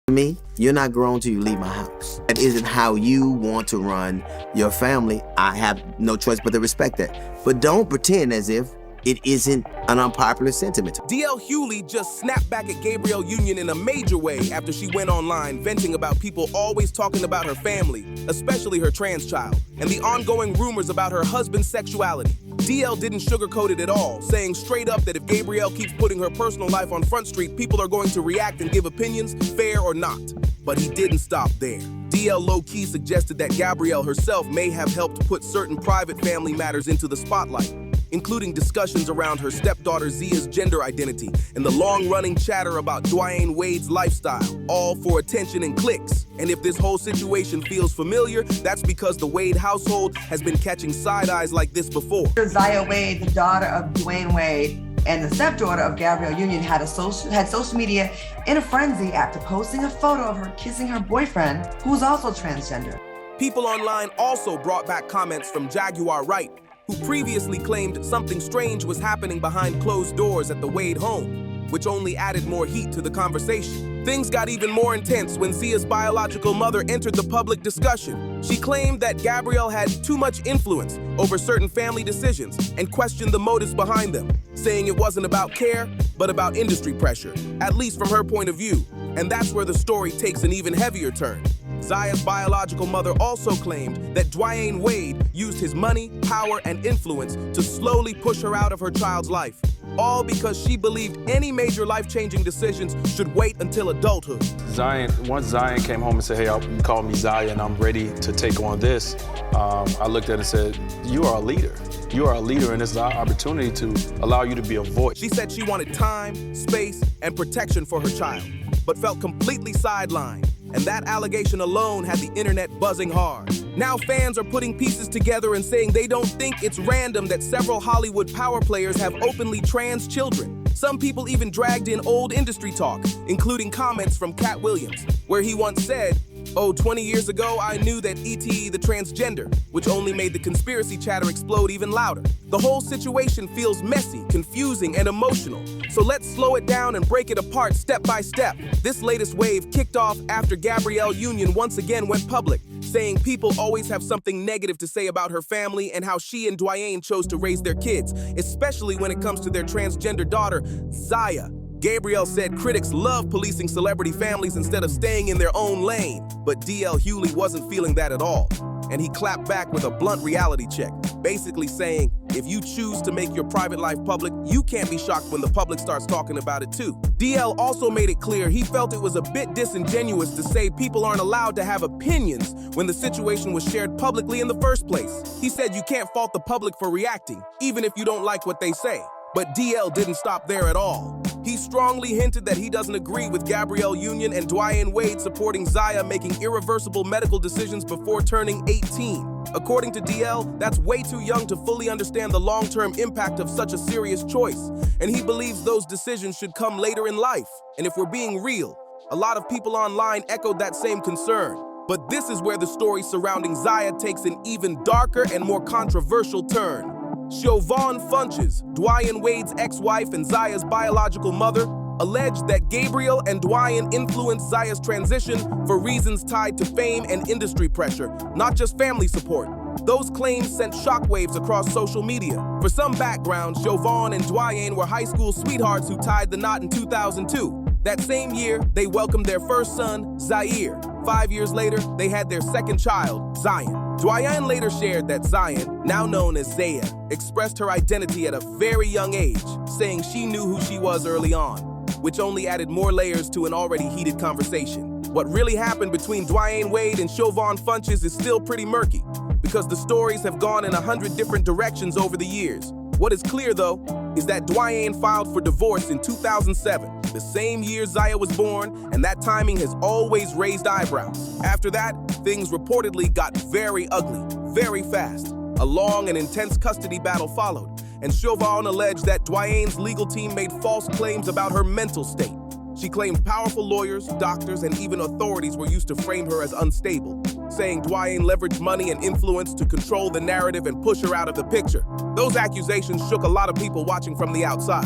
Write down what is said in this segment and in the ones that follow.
Me, you're not grown till you leave my house. That isn't how you want to run your family. I have no choice but to respect that. But don't pretend as if it isn't an unpopular sentiment. DL Hughley just snapped back at Gabrielle Union in a major way after she went online venting about people always talking about her family, especially her trans child, and the ongoing rumors about her husband's sexuality. DL didn't sugarcoat it at all, saying straight up that if Gabrielle keeps putting her personal life on Front Street, people are going to react and give opinions, fair or not. But he didn't stop there. DL low-key suggested that Gabrielle herself may have helped put certain private family matters into the spotlight, including discussions around her stepdaughter Zia's gender identity and the long-running chatter about Dwyane Wade's lifestyle, all for attention and clicks. And if this whole situation feels familiar, that's because the Wade household has been catching side eyes like this before. Zia Wade, the daughter of Dwyane Wade, and the stepdaughter of Gabrielle Union had social media in a frenzy after posting a photo of her kissing her boyfriend, who's also transgender. People online also brought back comments from Jaguar Wright, who previously claimed something strange was happening behind closed doors at the Wade home, which only added more heat to the conversation. Things got even more intense when Zia's biological mother entered the public discussion. She claimed that Gabrielle had too much influence over certain family decisions and questioned the motives behind them, saying it wasn't about care, but about industry pressure, at least from her point of view. And that's where the story takes an even heavier turn. Zia's biological mother also claimed that Dwyane Wade used his money, power, and influence to slowly push her out of her child's life, all because she believed any major life-changing decisions should wait until adulthood. Once Zion came home and said, hey, you call me Zion and I'm ready to take on this, I looked at it and said, you are a leader. You are a leader, and this is our opportunity to allow you to be a voice. She said she wanted time, space, and protection for her child, but felt completely sidelined. And that allegation alone had the internet buzzing hard. Now fans are putting pieces together and saying they don't think it's random that several Hollywood power players have openly trans children. Some people even dragged in old industry talk, including comments from Cat Williams, where he once said, "Oh, 20 years ago, I knew that E.T. the transgender," which only made the conspiracy chatter explode even louder. The whole situation feels messy, confusing, and emotional. So let's slow it down and break it apart step by step. This latest wave kicked off after Gabrielle Union once again went public, saying people always have something negative to say about her family and how she and Dwyane chose to raise their kids, especially when it comes to their transgender daughter, Zia. Gabrielle said critics love policing celebrity families instead of staying in their own lane, but DL Hughley wasn't feeling that at all. And he clapped back with a blunt reality check, basically saying, if you choose to make your private life public, you can't be shocked when the public starts talking about it too. DL also made it clear he felt it was a bit disingenuous to say people aren't allowed to have opinions when the situation was shared publicly in the first place. He said you can't fault the public for reacting, even if you don't like what they say. But DL didn't stop there at all. He strongly hinted that he doesn't agree with Gabrielle Union and Dwyane Wade supporting Zia making irreversible medical decisions before turning 18. According to DL, that's way too young to fully understand the long-term impact of such a serious choice, and he believes those decisions should come later in life. And if we're being real, a lot of people online echoed that same concern. But this is where the story surrounding Zia takes an even darker and more controversial turn. Siobhan Funches, Dwyane Wade's ex-wife and Zia's biological mother, alleged that Gabrielle and Dwyane influenced Zia's transition for reasons tied to fame and industry pressure, not just family support. Those claims sent shockwaves across social media. For some background, Siobhan and Dwyane were high school sweethearts who tied the knot in 2002. That same year, they welcomed their first son, Zaire. 5 years later, they had their second child, Zion. Dwyane later shared that Zion, now known as Zaya, expressed her identity at a very young age, saying she knew who she was early on, which only added more layers to an already heated conversation. What really happened between Dwyane Wade and Siobhan Funches is still pretty murky, because the stories have gone in 100 different directions over the years. What is clear, though, is that Dwyane filed for divorce in 2007, the same year Zia was born, and that timing has always raised eyebrows. After that, things reportedly got very ugly, very fast. A long and intense custody battle followed, and Siobhan alleged that Dwyane's legal team made false claims about her mental state. She claimed powerful lawyers, doctors, and even authorities were used to frame her as unstable, saying Dwyane leveraged money and influence to control the narrative and push her out of the picture. Those accusations shook a lot of people watching from the outside.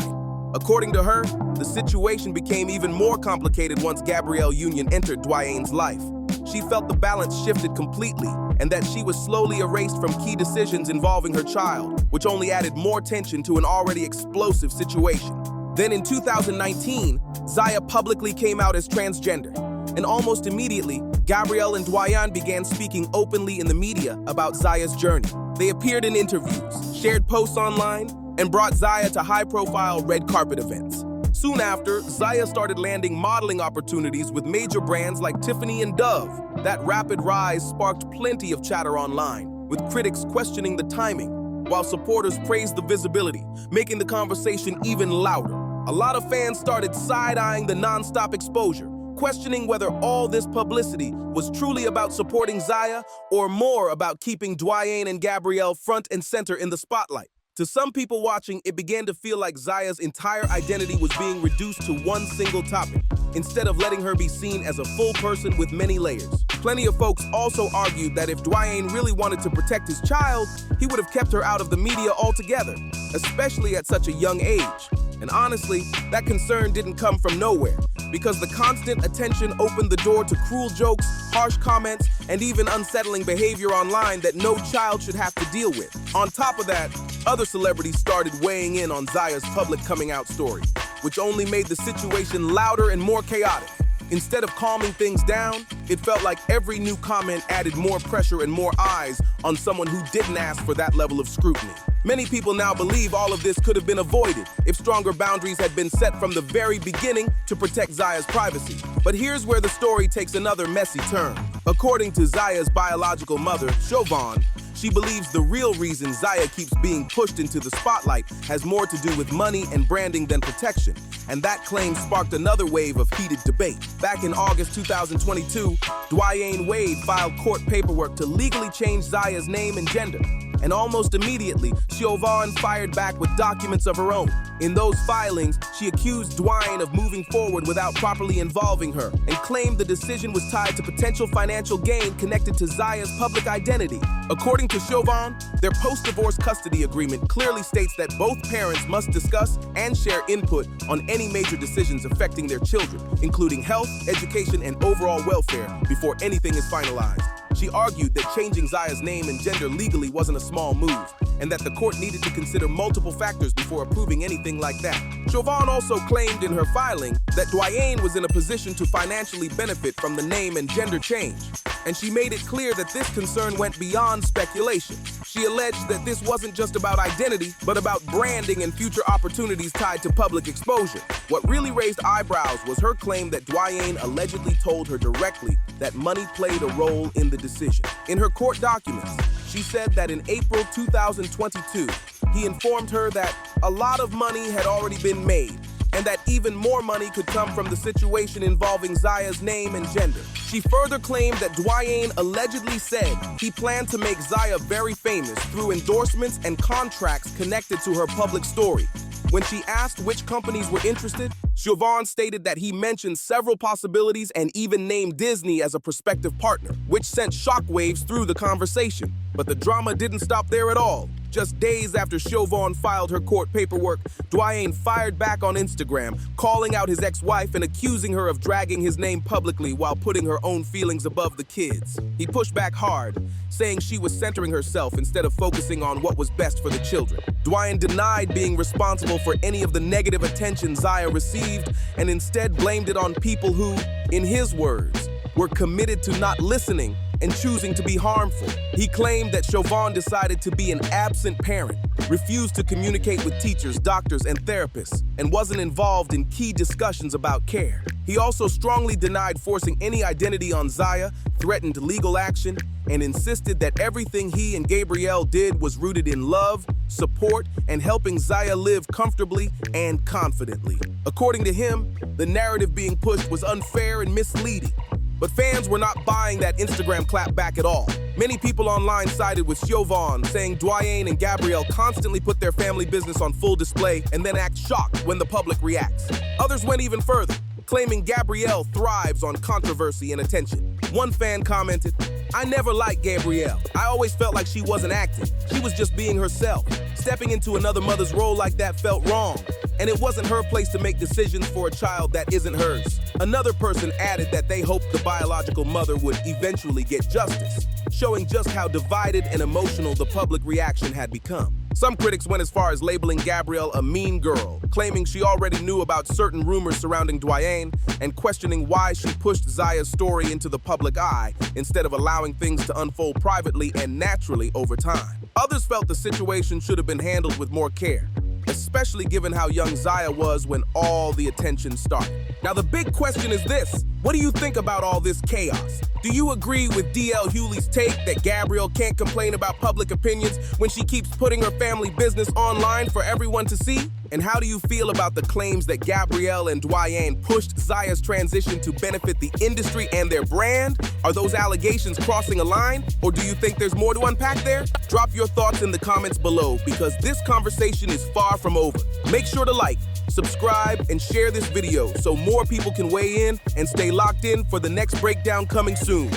According to her, the situation became even more complicated once Gabrielle Union entered Dwyane's life. She felt the balance shifted completely and that she was slowly erased from key decisions involving her child, which only added more tension to an already explosive situation. Then in 2019, Zaya publicly came out as transgender, and almost immediately, Gabrielle and Dwayne began speaking openly in the media about Zaya's journey. They appeared in interviews, shared posts online, and brought Zaya to high-profile red carpet events. Soon after, Zaya started landing modeling opportunities with major brands like Tiffany and Dove. That rapid rise sparked plenty of chatter online, with critics questioning the timing, while supporters praised the visibility, making the conversation even louder. A lot of fans started side-eyeing the non-stop exposure, questioning whether all this publicity was truly about supporting Zaya or more about keeping Dwayne and Gabrielle front and center in the spotlight. To some people watching, it began to feel like Zaya's entire identity was being reduced to one single topic, instead of letting her be seen as a full person with many layers. Plenty of folks also argued that if Dwayne really wanted to protect his child, he would have kept her out of the media altogether, especially at such a young age. And honestly, that concern didn't come from nowhere, because the constant attention opened the door to cruel jokes, harsh comments, and even unsettling behavior online that no child should have to deal with. On top of that, other celebrities started weighing in on Zaya's public coming out story, which only made the situation louder and more chaotic. Instead of calming things down, it felt like every new comment added more pressure and more eyes on someone who didn't ask for that level of scrutiny. Many people now believe all of this could have been avoided if stronger boundaries had been set from the very beginning to protect Zaya's privacy. But here's where the story takes another messy turn. According to Zaya's biological mother, Siobhan, she believes the real reason Zaya keeps being pushed into the spotlight has more to do with money and branding than protection, and that claim sparked another wave of heated debate. Back in August 2022, Dwyane Wade filed court paperwork to legally change Zaya's name and gender, and almost immediately, Siobhan fired back with documents of her own. In those filings, she accused Dwayne of moving forward without properly involving her, and claimed the decision was tied to potential financial gain connected to Zaya's public identity. According to Siobhan, their post-divorce custody agreement clearly states that both parents must discuss and share input on any major decisions affecting their children, including health, education, and overall welfare, before anything is finalized. She argued that changing Zaya's name and gender legally wasn't a small move, and that the court needed to consider multiple factors before approving anything like that. Siobhan also claimed in her filing that Dwayne was in a position to financially benefit from the name and gender change, and she made it clear that this concern went beyond speculation. She alleged that this wasn't just about identity, but about branding and future opportunities tied to public exposure. What really raised eyebrows was her claim that Dwayne allegedly told her directly that money played a role in the decision. In her court documents, she said that in April 2022, he informed her that a lot of money had already been made, and that even more money could come from the situation involving Zaya's name and gender. She further claimed that Dwayne allegedly said he planned to make Zaya very famous through endorsements and contracts connected to her public story. When she asked which companies were interested, Siobhan stated that he mentioned several possibilities and even named Disney as a prospective partner, which sent shockwaves through the conversation. But the drama didn't stop there at all. Just days after Siobhan filed her court paperwork, Dwayne fired back on Instagram, calling out his ex-wife and accusing her of dragging his name publicly while putting her own feelings above the kids. He pushed back hard, saying she was centering herself instead of focusing on what was best for the children. Dwayne denied being responsible for any of the negative attention Zaya received and instead blamed it on people who, in his words, were committed to not listening and choosing to be harmful. He claimed that Siobhan decided to be an absent parent, refused to communicate with teachers, doctors, and therapists, and wasn't involved in key discussions about care. He also strongly denied forcing any identity on Zaya, threatened legal action, and insisted that everything he and Gabrielle did was rooted in love, support, and helping Zaya live comfortably and confidently. According to him, the narrative being pushed was unfair and misleading. But fans were not buying that Instagram clap back at all. Many people online sided with Siobhan, saying Dwayne and Gabrielle constantly put their family business on full display and then act shocked when the public reacts. Others went even further, claiming Gabrielle thrives on controversy and attention. One fan commented, "I never liked Gabrielle. I always felt like she wasn't acting. She was just being herself. Stepping into another mother's role like that felt wrong, and it wasn't her place to make decisions for a child that isn't hers. Another person added that they hoped the biological mother would eventually get justice, showing just how divided and emotional the public reaction had become. Some critics went as far as labeling Gabrielle a mean girl, claiming she already knew about certain rumors surrounding Dwayne and questioning why she pushed Zaya's story into the public eye instead of allowing things to unfold privately and naturally over time. Others felt the situation should have been handled with more care, especially given how young Zaya was when all the attention started. Now the big question is this: what do you think about all this chaos? Do you agree with DL Hughley's take that Gabrielle can't complain about public opinions when she keeps putting her family business online for everyone to see? And how do you feel about the claims that Gabrielle and Dwayne pushed Zaya's transition to benefit the industry and their brand? Are those allegations crossing a line, or do you think there's more to unpack there? Drop your thoughts in the comments below, because this conversation is far from over. Make sure to like, subscribe, and share this video so more people can weigh in, and stay locked in for the next breakdown coming soon.